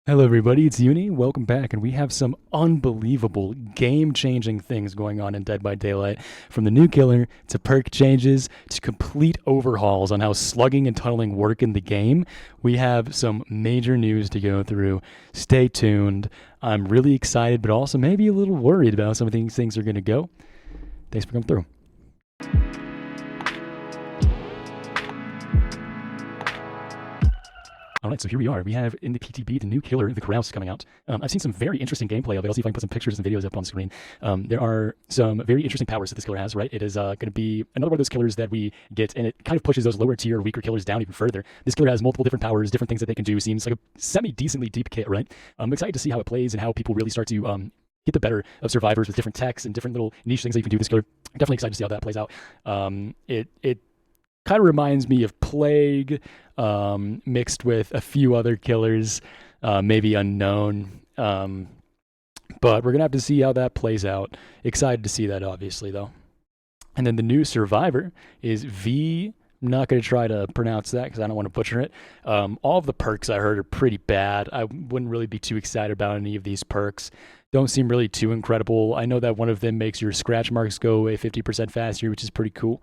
Hello, everybody. It's Uni. Welcome back, and we have some unbelievable, game-changing things going on in Dead by Daylight. From the new killer to perk changes to complete overhauls on how slugging and tunneling work in the game, we have some major news to go through. Stay tuned. I'm really excited, but also maybe a little worried about how some of these things are going to go. Thanks for coming through. All right, so here we are. We have in the PTB the new killer, the Carouse, coming out. I've seen some very interesting gameplay of it. I'll see if I can put some pictures and videos up on screen. There are some very interesting powers that this killer has, right? It is going to be another one of those killers that we get, and it kind of pushes those lower tier, weaker killers down even further. This killer has multiple different powers, different things that they can do. Seems like a semi-decently deep kit, right? I'm excited to see how it plays and how people really start to get the better of survivors with different techs and different little niche things that you can do. This killer, definitely excited to see how that plays out. It kind of reminds me of Plague, mixed with a few other killers, maybe unknown. But we're going to have to see how that plays out. Excited to see that, obviously, though. And then the new survivor is V. I'm not going to try to pronounce that because I don't want to butcher it. All of the perks I heard are pretty bad. I wouldn't really be too excited about any of these perks. Don't seem really too incredible. I know that one of them makes your scratch marks go away 50% faster, which is pretty cool.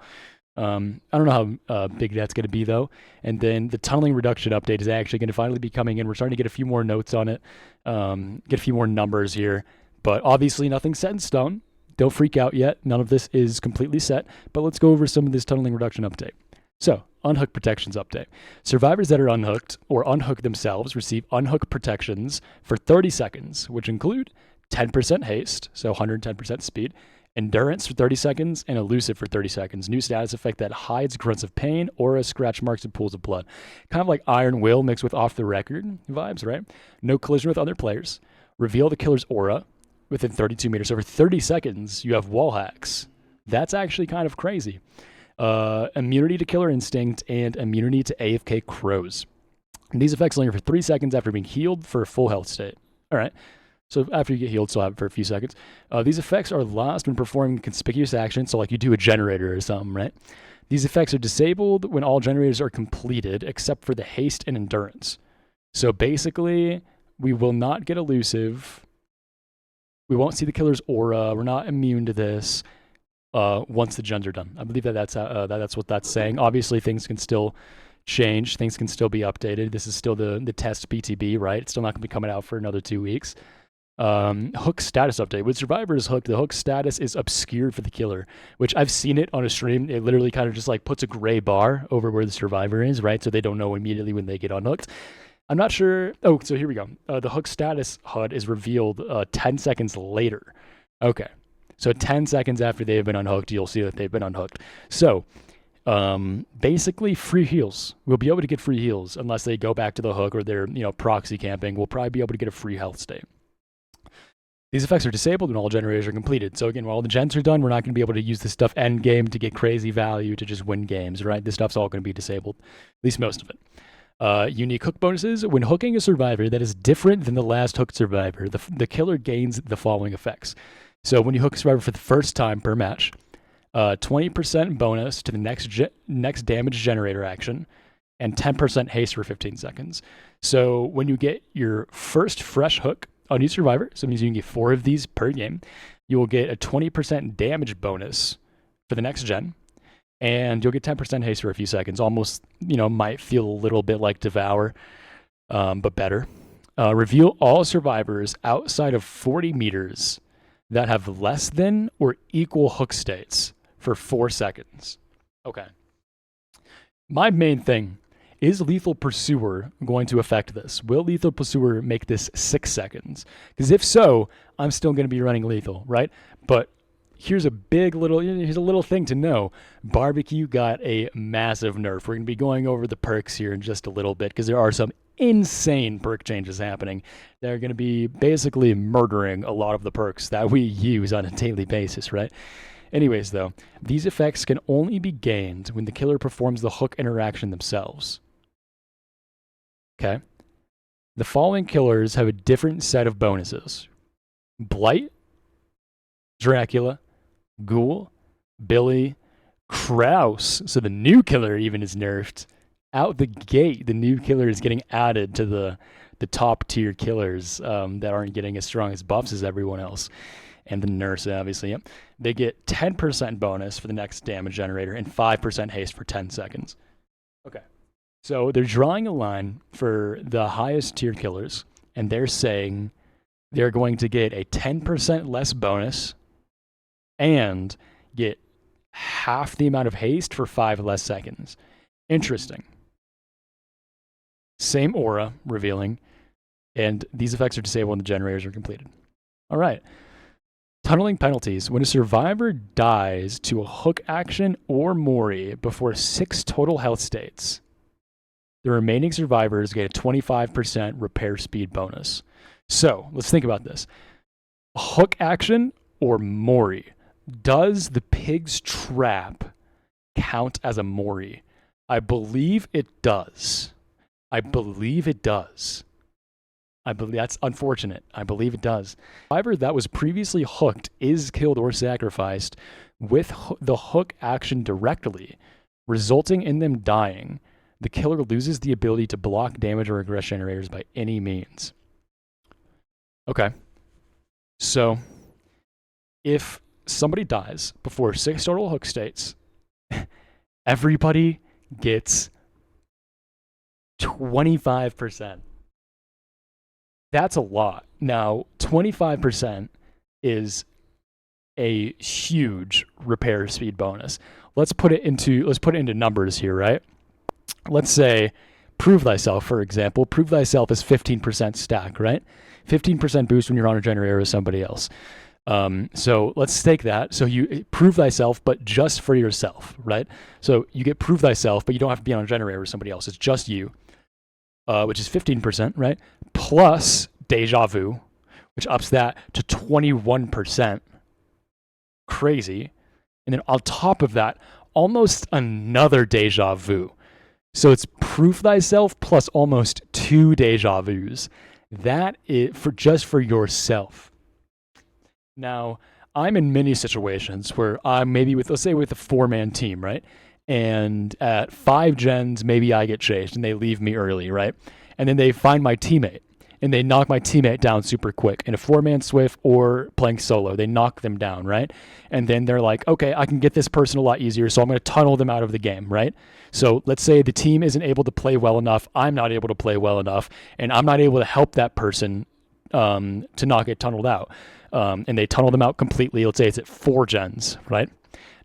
I don't know how big that's going to be, though. And then the tunneling reduction update is actually going to finally be coming in. We're starting to get a few more notes on it, get a few more numbers here. But obviously nothing's set in stone. Don't freak out yet. None of this is completely set. But let's go over some of this tunneling reduction update. So, unhook protections update. Survivors that are unhooked or unhook themselves receive unhook protections for 30 seconds, which include 10% haste, so 110% speed, endurance for 30 seconds, and elusive for 30 seconds. New status effect that hides grunts of pain, aura, scratch marks, and pools of blood. Kind of like Iron Will mixed with off the record vibes, right? No collision with other players. Reveal the killer's aura within 32 meters. So for 30 seconds, you have wall hacks. That's actually kind of crazy. Immunity to killer instinct and immunity to AFK crows. And these effects linger for 3 seconds after being healed for a full health state. All right. So after you get healed, still have it for a few seconds. These effects are lost when performing conspicuous actions, so like you do a generator or something, right? These effects are disabled when all generators are completed, except for the haste and endurance. So basically, we will not get elusive. We won't see the killer's aura. We're not immune to this once the gens are done. I believe that's what that's saying. Obviously, things can still change. Things can still be updated. This is still the test PTB, right? It's still not going to be coming out for another 2 weeks. Hook status update. When Survivor is hooked, the hook status is obscured for the killer, which I've seen it on a stream. It literally kind of just like puts a gray bar over where the Survivor is, right? So they don't know immediately when they get unhooked. I'm not sure. Oh, so here we go. The hook status HUD is revealed 10 seconds later. Okay. So 10 seconds after they have been unhooked, you'll see that they've been unhooked. So basically free heals. We'll be able to get free heals unless they go back to the hook or they're, proxy camping. We'll probably be able to get a free health state. These effects are disabled when all generators are completed. So again, when all the gens are done, we're not going to be able to use this stuff end game to get crazy value to just win games, right? This stuff's all going to be disabled, at least most of it. Unique hook bonuses. When hooking a survivor that is different than the last hooked survivor, the killer gains the following effects. So when you hook a survivor for the first time per match, 20% bonus to the next damage generator action, and 10% haste for 15 seconds. So when you get your first fresh hook on each survivor, so it means you can get 4 of these per game, you will get a 20% damage bonus for the next gen, and you'll get 10% haste for a few seconds. Almost, might feel a little bit like Devour, but better. Reveal all survivors outside of 40 meters that have less than or equal hook states for 4 seconds. Okay. My main thing, is Lethal Pursuer going to affect this? Will Lethal Pursuer make this 6 seconds? Because if so, I'm still going to be running Lethal, right? But here's a little thing to know. Barbecue got a massive nerf. We're going to be going over the perks here in just a little bit because there are some insane perk changes happening. They're going to be basically murdering a lot of the perks that we use on a daily basis, right? Anyways, though, these effects can only be gained when the killer performs the hook interaction themselves. Okay. The following killers have a different set of bonuses. Blight, Dracula, Ghoul, Billy, Kraus. So the new killer even is nerfed. Out the gate, the new killer is getting added to the top tier killers that aren't getting as strong as buffs as everyone else. And the nurse, obviously, yep. They get 10% bonus for the next damage generator and 5% haste for 10 seconds. Okay. So they're drawing a line for the highest tier killers, and they're saying they're going to get a 10% less bonus and get half the amount of haste for 5 less seconds. Interesting. Same aura revealing, and these effects are disabled when the generators are completed. All right. Tunneling penalties. When a survivor dies to a hook action or Mori before 6 total health states, the remaining survivors get a 25% repair speed bonus. So, let's think about this. A hook action or Mori. Does the pig's trap count as a Mori? I believe it does. That's unfortunate. I believe it does. Survivor that was previously hooked is killed or sacrificed with the hook action directly, resulting in them dying. The killer loses the ability to block damage or aggression generators by any means. Okay. So, if somebody dies before 6 total hook states, everybody gets 25%. That's a lot. Now, 25% is a huge repair speed bonus. Let's put it into numbers here, right? Let's say Prove Thyself, for example. Prove Thyself is 15% stack, right? 15% boost when you're on a generator with somebody else. So let's stake that. So you prove thyself, but just for yourself, right? So you get prove thyself, but you don't have to be on a generator with somebody else. It's just you, which is 15%, right? Plus deja vu, which ups that to 21%. Crazy. And then on top of that, almost another deja vu. So it's proof thyself plus almost 2 deja vus. That is for yourself. Now, I'm in many situations where I'm maybe let's say with a 4-man team, right? And at 5 gens, maybe I get chased and they leave me early, right? And then they find my teammate and they knock my teammate down super quick. In a 4-man swift or playing solo, they knock them down, right? And then they're like, okay, I can get this person a lot easier, so I'm going to tunnel them out of the game, right? So let's say the team isn't able to play well enough, I'm not able to play well enough, and I'm not able to help that person to not get tunneled out. And they tunnel them out completely. Let's say it's at 4 gens, right?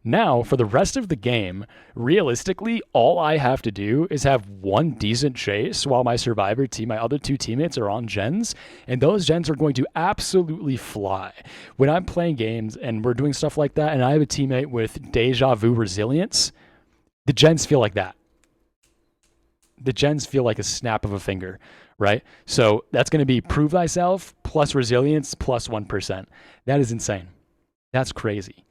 Now, for the rest of the game, realistically, all I have to do is have 1 decent chase while my survivor team, my other 2 teammates are on gens, and those gens are going to absolutely fly. When I'm playing games and we're doing stuff like that, and I have a teammate with deja vu resilience, the gens feel like that. The gens feel like a snap of a finger, right? So that's going to be prove thyself plus resilience plus 1%. That is insane. That's crazy.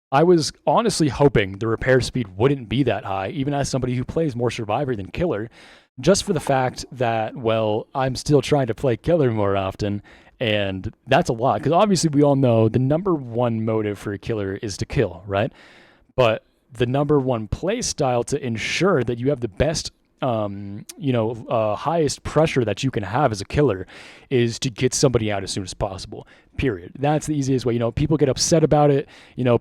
I was honestly hoping the repair speed wouldn't be that high, even as somebody who plays more survivor than killer, just for the fact that, well, I'm still trying to play killer more often, and that's a lot. Because obviously we all know the number 1 motive for a killer is to kill, right? But the number 1 play style to ensure that you have the best highest pressure that you can have as a killer is to get somebody out as soon as possible, period. That's the easiest way. People get upset about it.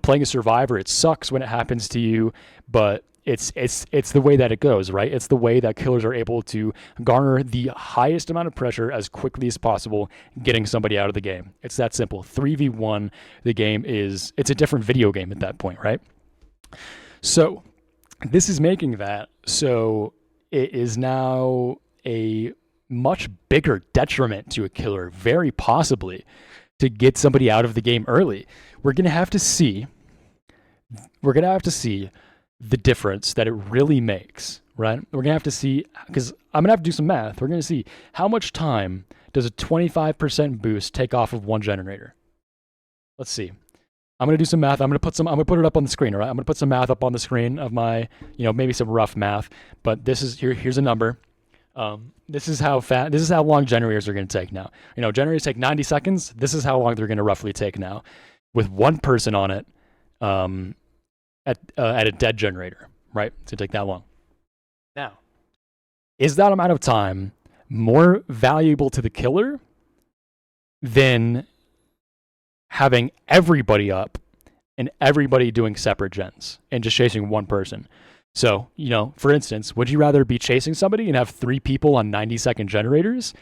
Playing a survivor, it sucks when it happens to you, but it's the way that it goes, right? It's the way that killers are able to garner the highest amount of pressure as quickly as possible, getting somebody out of the game. It's that simple. 3v1, the game it's a different video game at that point, right? So this is making that so it is now a much bigger detriment to a killer, very possibly, to get somebody out of the game early. We're going to have to see the difference that it really makes, right? We're going to have to see, because I'm going to have to do some math. We're going to see how much time does a 25% boost take off of 1 generator. Let's see. I'm going to do some math. I'm going to put it up on the screen, all right? I'm going to put some math up on the screen of my, maybe some rough math, but here's a number. This is how long generators are going to take now. Generators take 90 seconds. This is how long they're going to roughly take now with 1 person on it, at a dead generator, right? It's going to take that long. Now, is that amount of time more valuable to the killer than having everybody up and everybody doing separate gens and just chasing one person. So, for instance, would you rather be chasing somebody and have 3 people on 90-second generators?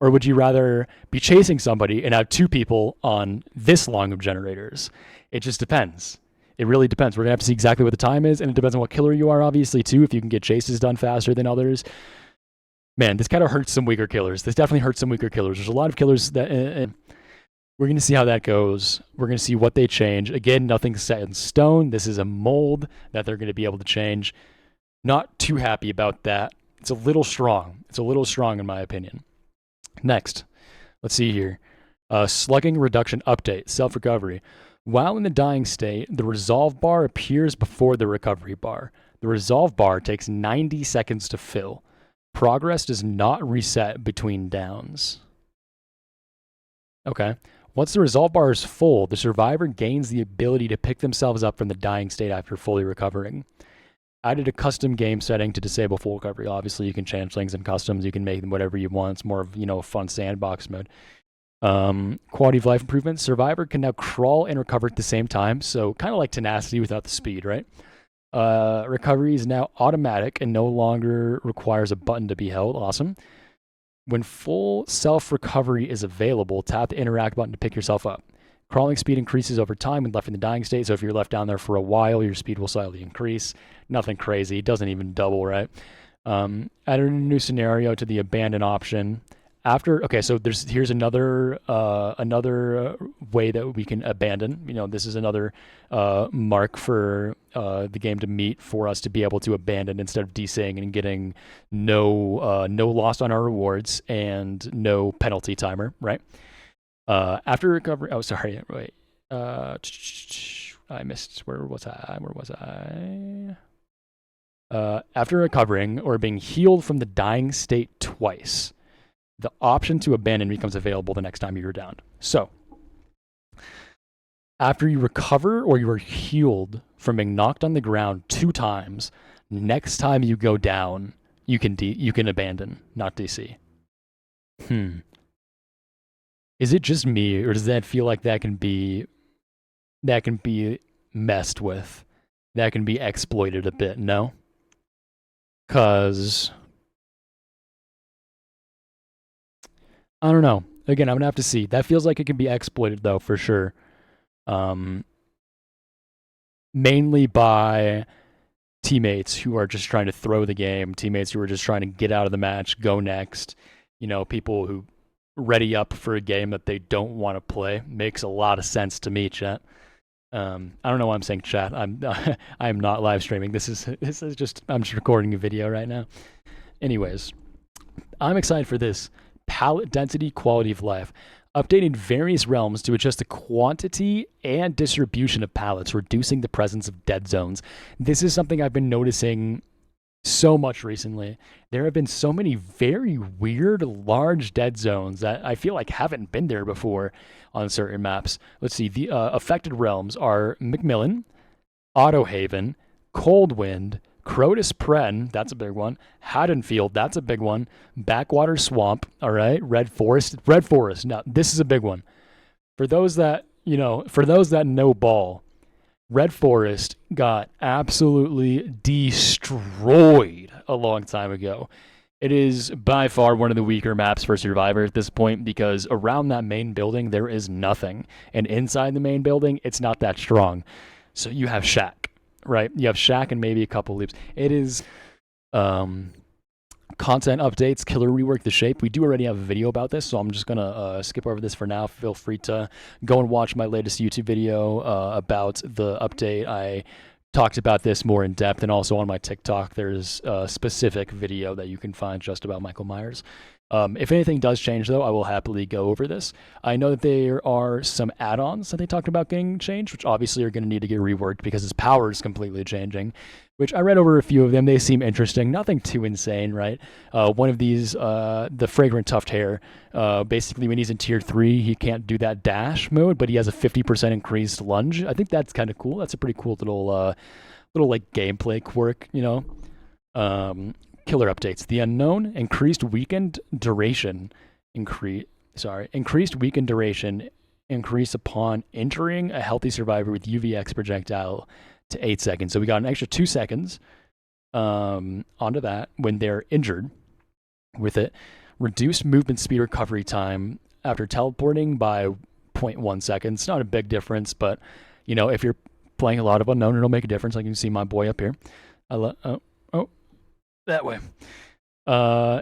Or would you rather be chasing somebody and have 2 people on this long of generators? It just depends. It really depends. We're going to have to see exactly what the time is, and it depends on what killer you are, obviously, too, if you can get chases done faster than others. Man, this kind of hurts some weaker killers. This definitely hurts some weaker killers. There's a lot of killers that... we're going to see how that goes. We're going to see what they change. Again, nothing's set in stone. This is a mold that they're going to be able to change. Not too happy about that. It's a little strong. It's a little strong in my opinion. Next, let's see here. Slugging reduction update, self-recovery. While in the dying state, the resolve bar appears before the recovery bar. The resolve bar takes 90 seconds to fill. Progress does not reset between downs. Okay. Once the resolve bar is full, the survivor gains the ability to pick themselves up from the dying state after fully recovering. Added a custom game setting to disable full recovery. Obviously, you can change things in customs. You can make them whatever you want. It's more of, a fun sandbox mode. Quality of life improvements. Survivor can now crawl and recover at the same time. So kind of like tenacity without the speed, right? Recovery is now automatic and no longer requires a button to be held. Awesome. When full self-recovery is available, tap the interact button to pick yourself up. Crawling speed increases over time when left in the dying state, so if you're left down there for a while, your speed will slightly increase. Nothing crazy. It doesn't even double, right? Added a new scenario to the abandon option. So here's another way that we can abandon. This is another mark for the game to meet for us to be able to abandon instead of DCing and getting no loss on our rewards and no penalty timer, right? After recovery, I missed. Where was I? After recovering or being healed from the dying state twice, the option to abandon becomes available the next time you're down. So, after you recover or you are healed from being knocked on the ground 2 times, next time you go down, you can abandon, not DC. Is it just me, or does that feel like that can be messed with? That can be exploited a bit, no? Because I don't know. Again, I'm going to have to see. That feels like it can be exploited, though, for sure. Mainly by teammates who are just trying to throw the game, teammates who are just trying to get out of the match, go next. People who ready up for a game that they don't want to play. Makes a lot of sense to me, chat. I don't know why I'm saying chat. I am not live streaming. This is just, I'm just recording a video right now. Anyways, I'm excited for this. Palette density, quality of life. Updating various realms to adjust the quantity and distribution of palettes, reducing the presence of dead zones. This is something I've been noticing so much recently. There have been so many very weird, large dead zones that I feel like haven't been there before on certain maps. Let's see. The affected realms are Macmillan, Autohaven, Coldwind, Crotus Pren, that's a big one. Haddonfield, that's a big one. Backwater Swamp, all right. Red Forest. Now, this is a big one. For those that know ball, Red Forest got absolutely destroyed a long time ago. It is by far one of the weaker maps for Survivor at this point because around that main building, there is nothing. And inside the main building, it's not that strong. So you have Shack. Right, you have Shack and maybe a couple leaps. It is content updates, killer rework the shape. We do already have a video about this, so I'm just gonna skip over this for now. Feel free to go and watch my latest YouTube video about the update. I talked about this more in depth, and also on my TikTok, there's a specific video that you can find just about Michael Myers. If anything does change, though, I will happily go over this. I know that there are some add-ons that they talked about getting changed, which obviously are going to need to get reworked because his power is completely changing, which I read over a few of them. They seem interesting. Nothing too insane, right? One of these, the Fragrant Tuft Hair, basically when he's in Tier 3, he can't do that dash mode, but he has a 50% increased lunge. I think that's kind of cool. That's a pretty cool little like gameplay quirk, killer updates. The unknown increased weakened duration. Increased weakened duration increase upon entering a healthy survivor with UVX projectile to 8 seconds. So we got an extra 2 seconds onto that when they're injured with it. Reduced movement speed recovery time after teleporting by 0.1 seconds. Not a big difference, but you know, if you're playing a lot of unknown, it'll make a difference. Like you can see my boy up here. That way.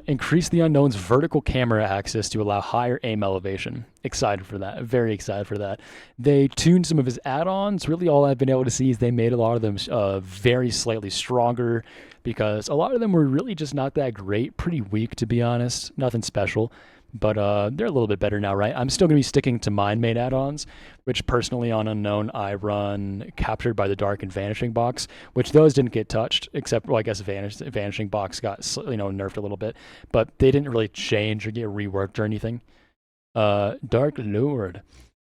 Increase the unknown's vertical camera access to allow higher aim elevation. Excited for that. Very excited for that. They tuned some of his add-ons. Really all I've been able to see is they made a lot of them very slightly stronger, because a lot of them were really just not that great. Pretty weak, to be honest. Nothing special. But they're a little bit better now, right? I'm still going to be sticking to mine-made add-ons, which personally on Unknown, I run Captured by the Dark and Vanishing Box, which those didn't get touched, except, well, I guess Vanishing Box got, nerfed a little bit, but they didn't really change or get reworked or anything. Dark Lord,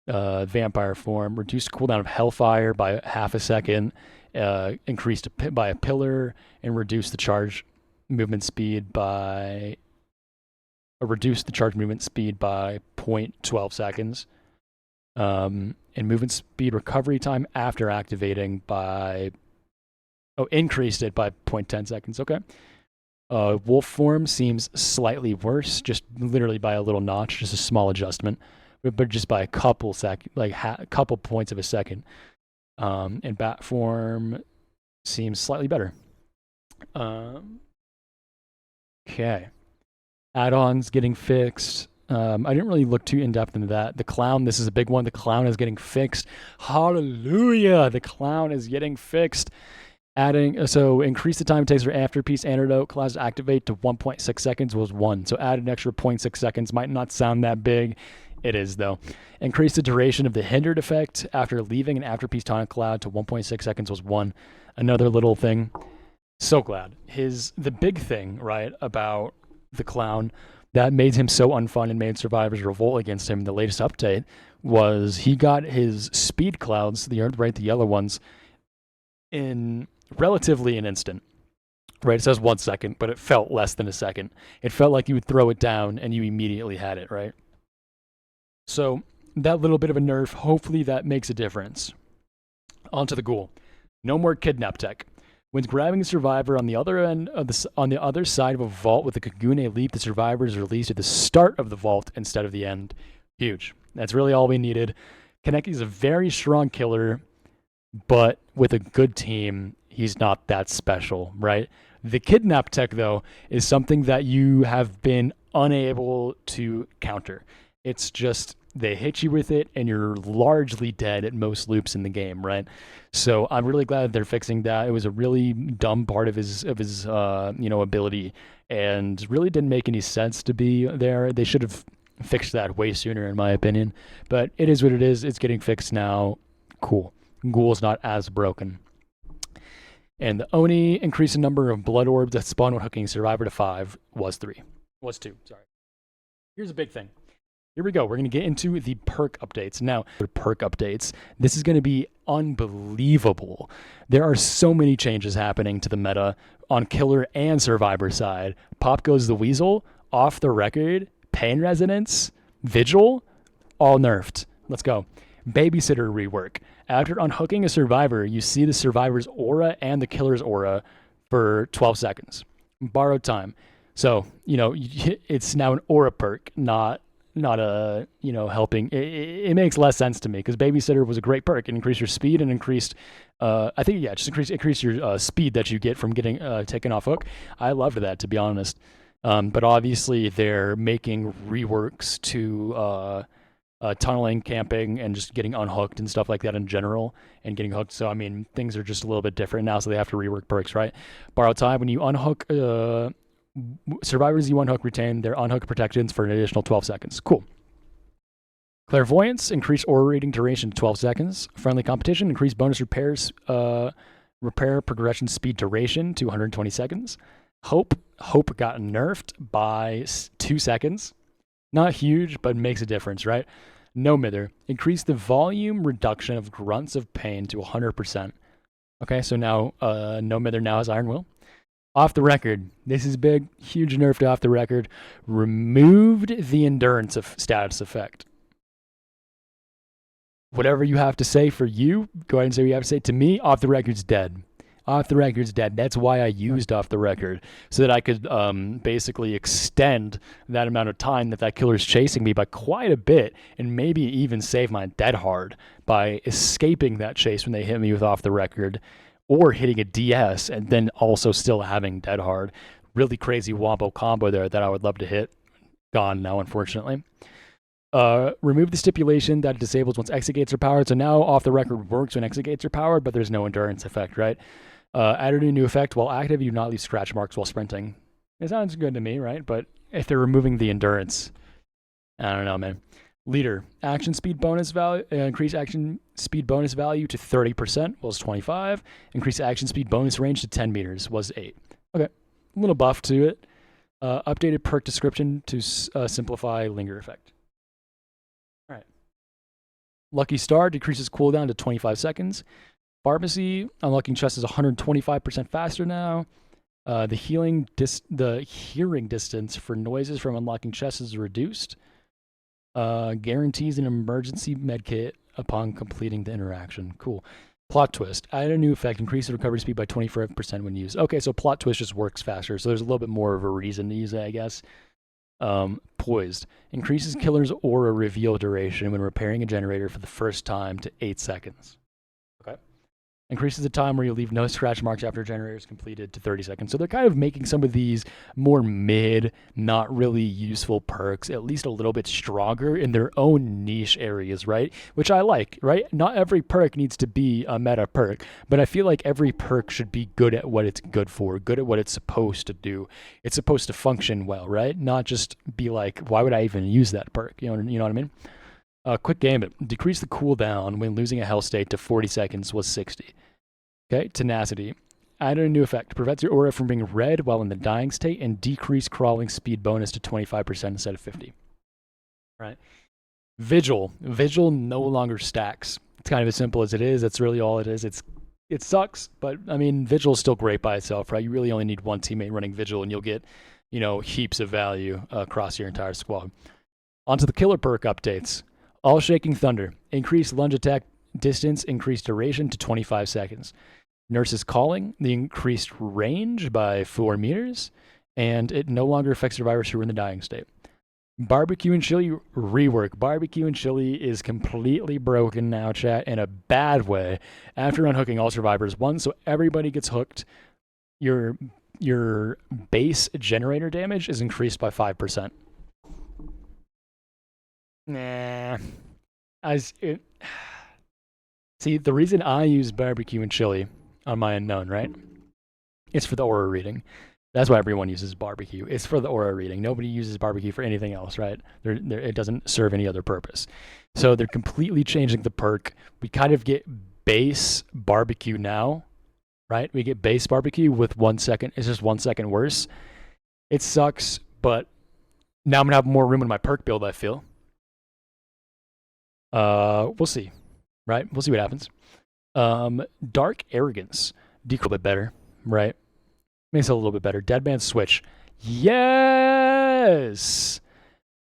Vampire Form, reduced cooldown of Hellfire by half a second, increased by a pillar, and reduced the charge movement speed by... reduced the charge movement speed by 0.12 seconds, and movement speed recovery time after activating by, increased it by 0.10 seconds. Okay. Wolf form seems slightly worse, just literally by a little notch, just a small adjustment, but just by a couple couple points of a second. And bat form seems slightly better. Okay. Add-ons getting fixed. I didn't really look too in-depth into that. The clown, this is a big one. The clown is getting fixed. Hallelujah! The clown is getting fixed. So increase the time it takes for Afterpiece Antidote class to activate to 1.6 seconds was 1. So add an extra 0.6 seconds. Might not sound that big. It is, though. Increase the duration of the hindered effect after leaving an Afterpiece Tonic Cloud to 1.6 seconds was 1. Another little thing. So glad. The big thing, right, about the clown that made him so unfun and made survivors revolt against him in the latest update was he got his speed clouds, the yellow ones, in relatively an instant. Right, it says 1 second, but it felt less than a second. It felt like you would throw it down and you immediately had it, right? So that little bit of a nerf, hopefully that makes a difference. On to the ghoul. No more kidnap tech. When grabbing a survivor on the other end of on the other side of a vault with a Kagune leap, the survivor is released at the start of the vault instead of the end. Huge. That's really all we needed. Kaneki is a very strong killer, but with a good team, he's not that special, right? The kidnap tech, though, is something that you have been unable to counter. It's just they hit you with it, and you're largely dead at most loops in the game, right? So I'm really glad they're fixing that. It was a really dumb part of his ability, and really didn't make any sense to be there. They should have fixed that way sooner, in my opinion. But it is what it is. It's getting fixed now. Cool. Ghoul's not as broken. And the Oni increased the number of blood orbs that spawn when hooking survivor to 5 was 2. Sorry. Here's a big thing. Here we go. We're going to get into the perk updates. Now, the perk updates, this is going to be unbelievable. There are so many changes happening to the meta on killer and survivor side. Pop Goes the Weasel, Off the Record, Pain Resonance, Vigil, all nerfed. Let's go. Babysitter rework. After unhooking a survivor, you see the survivor's aura and the killer's aura for 12 seconds. Borrowed time. So, it's now an aura perk, not a, helping. It makes less sense to me because Babysitter was a great perk. It increased your speed and increased, increase your speed that you get from getting taken off hook. I loved that, to be honest. But obviously they're making reworks to tunneling, camping, and just getting unhooked and stuff like that in general and getting hooked. So, things are just a little bit different now, so they have to rework perks, right? Borrowed time, when you unhook survivors you unhook retain their unhook protections for an additional 12 seconds. Cool. Clairvoyance, increased aura rating duration to 12 seconds. Friendly competition, increased bonus repair progression speed duration to 120 seconds. Hope got nerfed by 2 seconds. Not huge, but makes a difference, right? No Mither, increased the volume reduction of grunts of pain to 100%. Okay, so now No Mither now has Iron Will. Off the record, this is big, huge nerf to off the record. Removed the endurance of status effect. Whatever you have to say for you, go ahead and say what you have to say. To me, off the record's dead. Off the record's dead. That's why I used off the record, so that I could basically extend that amount of time that killer's chasing me by quite a bit, and maybe even save my dead hard by escaping that chase when they hit me with off the record, or hitting a DS and then also still having dead hard. Really crazy wombo combo there that I would love to hit. Gone now, unfortunately. Remove the stipulation that it disables once exit gates are powered. So now off the record works when exit gates are powered, but there's no endurance effect, right? Added a new effect. While active, you do not leave scratch marks while sprinting. It sounds good to me, right? But if they're removing the endurance, I don't know, man. Leader, action speed bonus value, increase action speed bonus value to 30% was 25. Increase action speed bonus range to 10 meters was 8. Okay, a little buff to it. Updated perk description to simplify linger effect. All right. Lucky Star decreases cooldown to 25 seconds. Pharmacy, unlocking chests is 125% faster now. The hearing distance for noises from unlocking chests is reduced. Guarantees an emergency medkit upon completing the interaction. Cool. Plot twist. Add a new effect. Increase the recovery speed by 25% when used. Okay, so plot twist just works faster. So there's a little bit more of a reason to use it, I guess. Poised. Increases killer's aura reveal duration when repairing a generator for the first time to 8 seconds. Okay. Increases the time where you leave no scratch marks after a generator is completed to 30 seconds. So they're kind of making some of these more mid, not really useful perks at least a little bit stronger in their own niche areas, right? Which I like, right? Not every perk needs to be a meta perk, but I feel like every perk should be good at what it's good for, good at what it's supposed to do. It's supposed to function well, right? Not just be like, why would I even use that perk? You know what I mean? Quick Gambit. Decrease the cooldown when losing a health state to 40 seconds was 60. Okay, Tenacity. Added a new effect. Prevents your aura from being red while in the dying state and decrease crawling speed bonus to 25% instead of 50. Right. Vigil. Vigil no longer stacks. It's kind of as simple as it is. That's really all it is. It sucks, but I mean, Vigil is still great by itself, right? You really only need one teammate running Vigil and you'll get, heaps of value across your entire squad. Onto the killer perk updates. All Shaking Thunder. Increased lunge attack distance, increased duration to 25 seconds. Nurse's Calling, the increased range by 4 meters, and it no longer affects survivors who are in the dying state. Barbecue and Chili rework. Barbecue and Chili is completely broken now, chat, in a bad way after unhooking all survivors. One, so everybody gets hooked. Your base generator damage is increased by 5%. Nah. See, the reason I use Barbecue and Chili on my unknown, right? It's for the aura reading. That's why everyone uses barbecue. It's for the aura reading. Nobody uses barbecue for anything else, right? It doesn't serve any other purpose. So they're completely changing the perk. We kind of get base barbecue now, right? We get base barbecue with 1 second. It's just 1 second worse. It sucks, but now I'm going to have more room in my perk build, I feel. We'll see, right? We'll see what happens. Dark Arrogance. Decrease a bit better, right? Makes it a little bit better. Dead Man Switch. Yes!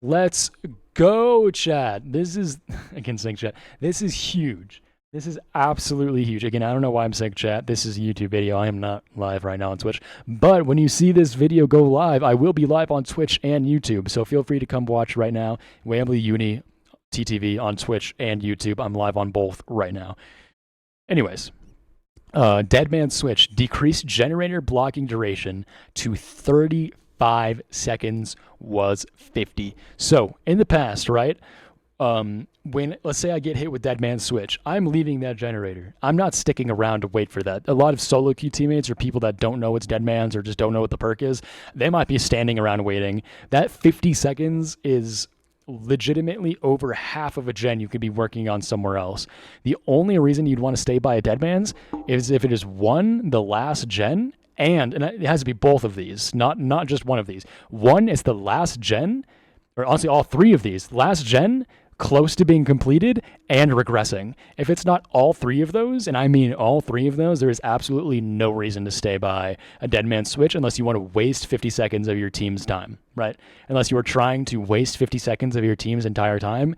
Let's go, chat. This is, I can sync chat. This is huge. This is absolutely huge. Again, I don't know why I'm saying chat. This is a YouTube video. I am not live right now on Twitch. But when you see this video go live, I will be live on Twitch and YouTube. So feel free to come watch right now. Wembley Uni TTV on Twitch and YouTube. I'm live on both right now. Anyways, Dead Man Switch. Decreased generator blocking duration to 35 seconds was 50. So in the past, right? When, let's say I get hit with Dead Man Switch, I'm leaving that generator. I'm not sticking around to wait for that. A lot of solo queue teammates or people that don't know it's Dead Man's or just don't know what the perk is, they might be standing around waiting. That 50 seconds is legitimately over half of a gen you could be working on somewhere else. The only reason you'd want to stay by a Dead Man's is if it is one, the last gen, and it has to be both of these, not just one of these. One is the last gen, or honestly all three of these. Last gen, close to being completed, and regressing. If it's not all three of those, and I mean all three of those, there is absolutely no reason to stay by a dead man switch unless you want to waste 50 seconds of your team's time, right? Unless you are trying to waste 50 seconds of your team's entire time,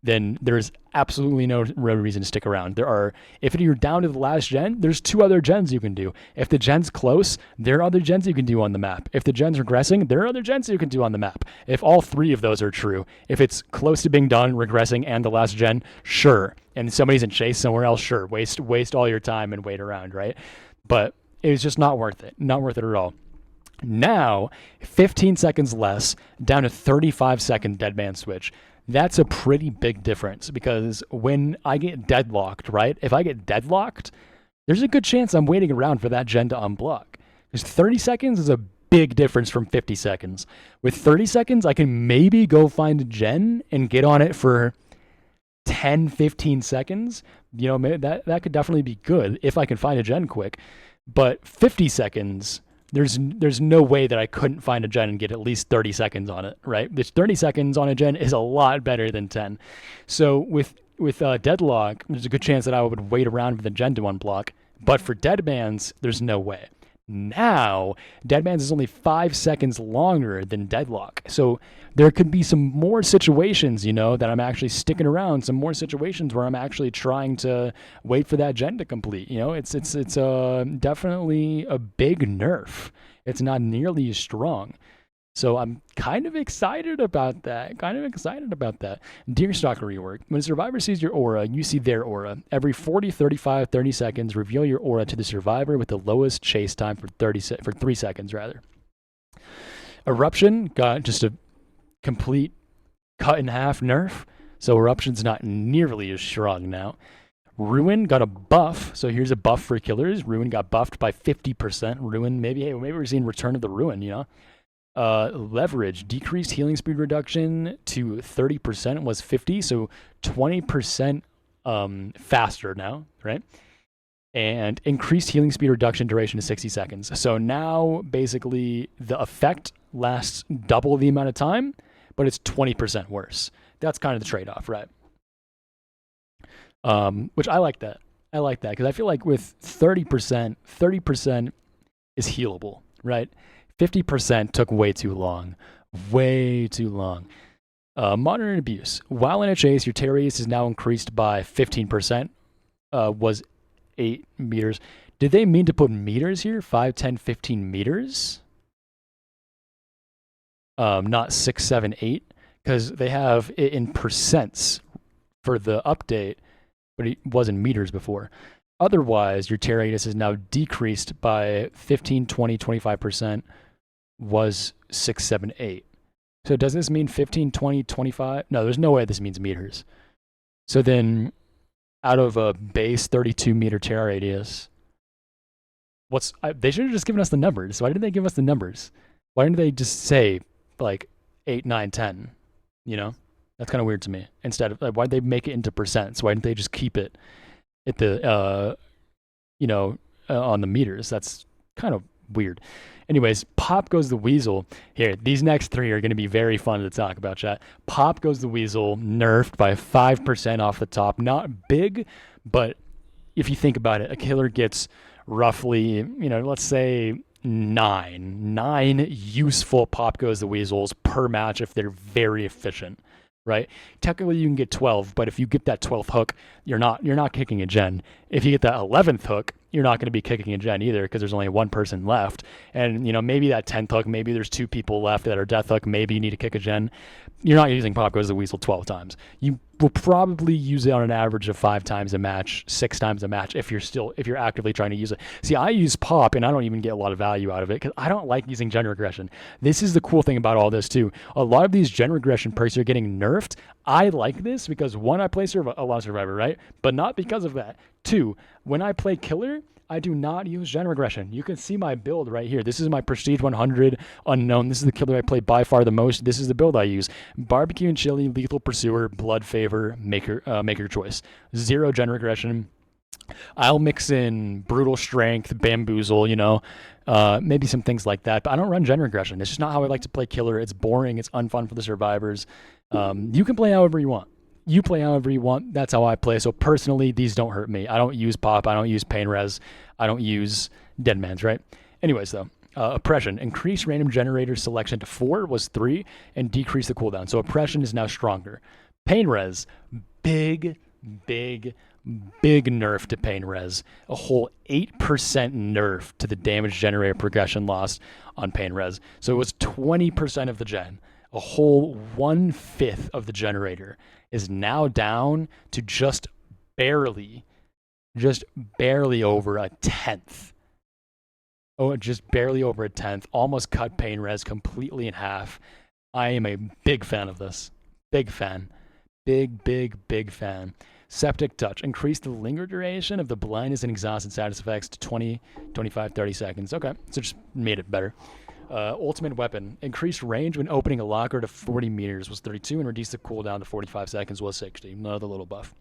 then there's absolutely no reason to stick around. If you're down to the last gen, there's 2 other gens you can do. If the gen's close, there are other gens you can do on the map. If the gen's regressing, there are other gens you can do on the map. If all 3 of those are true, if it's close to being done, regressing, and the last gen, sure. And somebody's in chase somewhere else, sure. Waste all your time and wait around, right? But it's just not worth it. Not worth it at all. Now, 15 seconds less, down to 35-second dead man switch. That's a pretty big difference because when I get deadlocked, right? If I get deadlocked, there's a good chance I'm waiting around for that gen to unblock. Because 30 seconds is a big difference from 50 seconds. With 30 seconds, I can maybe go find a gen and get on it for 10, 15 seconds. You know, that could definitely be good if I can find a gen quick. But 50 seconds... There's no way that I couldn't find a gen and get at least 30 seconds on it, right? This 30 seconds on a gen is a lot better than 10. So with deadlock, there's a good chance that I would wait around for the gen to unblock. But for deadmans, there's no way. Now, deadmans is only 5 seconds longer than deadlock. So there could be some more situations, you know, that I'm actually sticking around, some more situations where I'm actually trying to wait for that gen to complete. You know, it's definitely a big nerf. It's not nearly as strong. So I'm kind of excited about that. Deerstalker rework. When a survivor sees your aura, you see their aura. Every 40, 35, 30 seconds, reveal your aura to the survivor with the lowest chase time for 3 seconds, rather. Eruption got just a complete cut in half nerf. So Eruption's not nearly as strong now. Ruin got a buff. So here's a buff for killers. Ruin got buffed by 50%. Ruin, maybe we're seeing Return of the Ruin, you know? Leverage, decreased healing speed reduction to 30% was 50, so 20% faster now, right? And increased healing speed reduction duration to 60 seconds. So now basically the effect lasts double the amount of time, but it's 20% worse. That's kind of the trade-off, right? Which I like that. I like that because I feel like with 30% is healable, right? 50% took way too long. Way too long. Modern abuse. While in a chase, your tear radius is now increased by 15%. Was 8 meters. Did they mean to put meters here? 5, 10, 15 meters? Not 6, 7, 8? Because they have it in percents for the update, but it was in meters before. Otherwise, your tear radius is now decreased by 15, 20, 25%. Was 6, 7, 8. So does this mean 15, 20, 25? No, there's no way this means meters. So then out of a base 32 meter tear radius, they should have just given us the numbers. Why didn't they give us the numbers? Why didn't they just say like 8, 9, 10? You know, that's kind of weird to me. Instead of why'd they make it into percents? Why didn't they just keep it at the, on the meters? That's kind of weird. Anyways, Pop Goes the Weasel. Here, these next 3 are going to be very fun to talk about, chat. Pop Goes the Weasel, nerfed by 5% off the top. Not big, but if you think about it, a killer gets roughly, let's say 9 useful Pop Goes the Weasels per match if they're very efficient, right? Technically, you can get 12, but if you get that 12th hook, you're not kicking a gen. If you get that 11th hook, you're not going to be kicking a gen either because there's only one person left. And, maybe that 10th hook, maybe there's 2 people left that are death hook. Maybe you need to kick a gen. You're not using Pop Goes the Weasel 12 times. You will probably use it on an average of 5 times a match, 6 times a match if you're actively trying to use it. See, I use Pop and I don't even get a lot of value out of it because I don't like using gen regression. This is the cool thing about all this too. A lot of these gen regression perks are getting nerfed. I like this because 1, I play a lot of Survivor, right? But not because of that. 2, when I play Killer, I do not use gen regression. You can see my build right here. This is my Prestige 100 Unknown. This is the killer I play by far the most. This is the build I use. Barbecue and Chili, Lethal Pursuer, Blood Favor, make your choice. 0 gen regression. I'll mix in Brutal Strength, Bamboozle, maybe some things like that. But I don't run gen regression. It's just not how I like to play Killer. It's boring. It's unfun for the survivors. You can play however you want. You play however you want. That's how I play. So personally, these don't hurt me. I don't use pop. I don't use pain res. I don't use dead man's, right? Anyways, though, oppression. Increase random generator selection to 4 was 3 and decrease the cooldown. So oppression is now stronger. Pain res, big, big, big nerf to pain res. A whole 8% nerf to the damage generator progression loss on pain res. So it was 20% of the gen. A whole 1/5 of the generator is now down to just barely over a tenth. Oh, just barely over a tenth. Almost cut pain res completely in half. I am a big fan of this. Big fan. Big fan. Septic touch. Increase the linger duration of the blindness and exhausted status effects to 20, 25, 30 seconds. Okay, so just made it better. Ultimate weapon. Increased range when opening a locker to 40 meters was 32 and reduced the cooldown to 45 seconds was 60. Another little buff.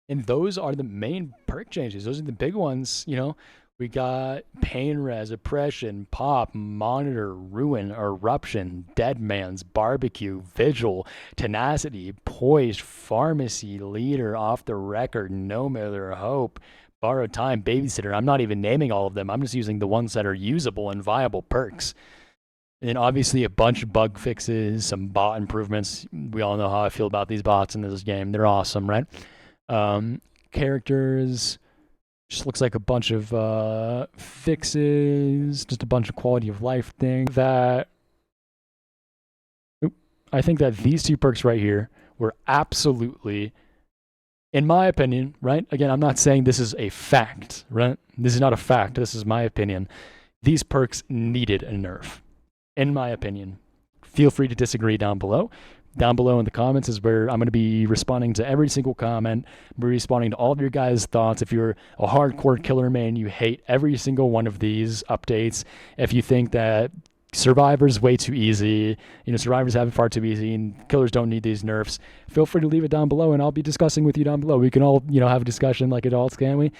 And those are the main perk changes. Those are the big ones, you know. We got pain res, oppression, pop, monitor, ruin, eruption, dead man's, barbecue, vigil, tenacity, poised, pharmacy, leader, off the record, no matter hope, borrowed time, babysitter. I'm not even naming all of them. I'm just using the ones that are usable and viable perks. And then obviously a bunch of bug fixes, some bot improvements. We all know how I feel about these bots in this game. They're awesome, right? Characters, just looks like a bunch of fixes, just a bunch of quality of life things. I think that these two perks right here were absolutely, in my opinion, right? Again, I'm not saying this is a fact, right? This is not a fact. This is my opinion. These perks needed a nerf, in my opinion. Feel free to disagree down below. Down below in the comments is where I'm going to be responding to every single comment. I'm going to be responding to all of your guys' thoughts. If you're a hardcore killer main, you hate every single one of these updates. If you think that Survivor's way too easy, you know, Survivors have it far too easy and killers don't need these nerfs, feel free to leave it down below and I'll be discussing with you down below. We can all, you know, have a discussion like adults, can't we?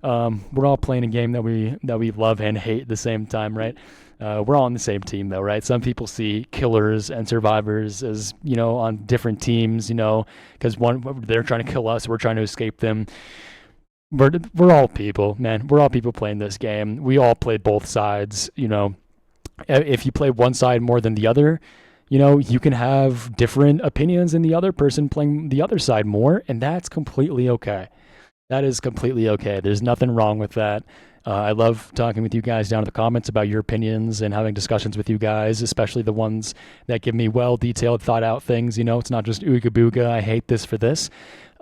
We're all playing a game that we love and hate at the same time, right? We're all on the same team though, right? Some people see killers and survivors as, you know, on different teams, you know, because they're trying to kill us, we're trying to escape them. We're all people, man. We're all people playing this game. We all play both sides, you know. If you play one side more than the other, you know, you can have different opinions than the other person playing the other side more, and that's completely okay. That is completely okay. There's nothing wrong with that. I love talking with you guys down in the comments about your opinions and having discussions with you guys, especially the ones that give me well-detailed, thought-out things. You know, it's not just ooga booga, I hate this for this.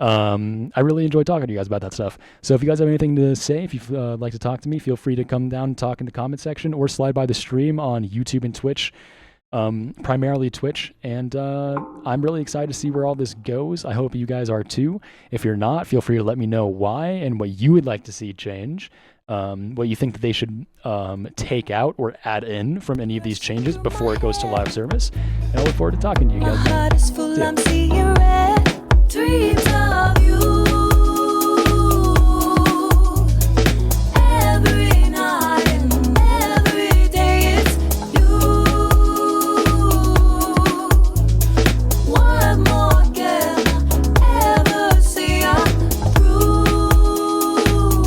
I really enjoy talking to you guys about that stuff. So if you guys have anything to say, if you'd like to talk to me, feel free to come down and talk in the comment section or slide by the stream on YouTube and Twitch. Primarily Twitch, and I'm really excited to see where all this goes. I hope you guys are too. If you're not, feel free to let me know why and what you would like to see change, what you think that they should take out or add in from any of these changes before it goes to live service. And I look forward to talking to you guys. My heart is full, I'm seeing red. Dreams of you.